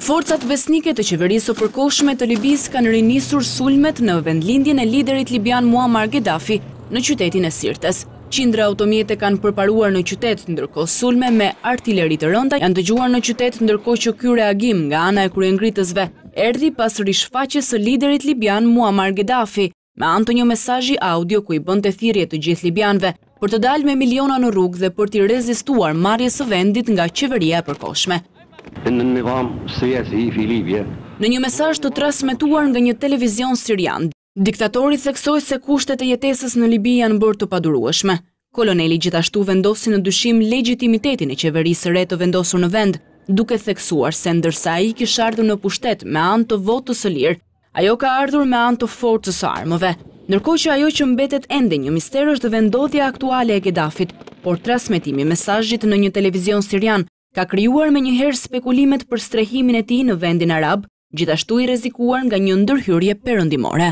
Forcat besnike të qeverisë së përkohshme të Libisë kanë rinisur sulmet në vendlindjen e liderit libian Muammar Gheddafi në qytetin e Sirtes. Qindra automjete kanë përparuar në qytet, ndërkohë sulme me artilleri të rënda janë dëgjuar në qytet, ndërkohë që ky reagim nga ana e kryengritësve erdhi pas rishfaqjes së liderit libian Muammar Gheddafi me anë të një mesazhi audio ku i bënte thirrje të gjithë libianëve për të dalë me miliona në rrugë dhe për të rezistuar marrjes së vendit nga qeveria e përkohshme. Në një mesazh të transmetuar nga një televizion sirian, diktatori theksoi se kushtet e jetesës në Libi janë bërë të padurueshme. Koloneli gjithashtu vendosi në dyshim legjitimitetin e qeverisë së re të vendosur në vend, duke theksuar se ndërsa ai kishte ardhur në pushtet me anë të votës së lirë, ajo ka ardhur me anë të forcës së armëve. Ndërkohë që ajo që mbetet ende një mister është vendodhja aktuale e Ghedafit, por transmetimi i mesazhit në një televizion sirian ka krijuar menjëherë spekulimet për strehimin e tij në vendin arab, gjithashtu i rrezikuar nga një ndërhyrje perëndimore.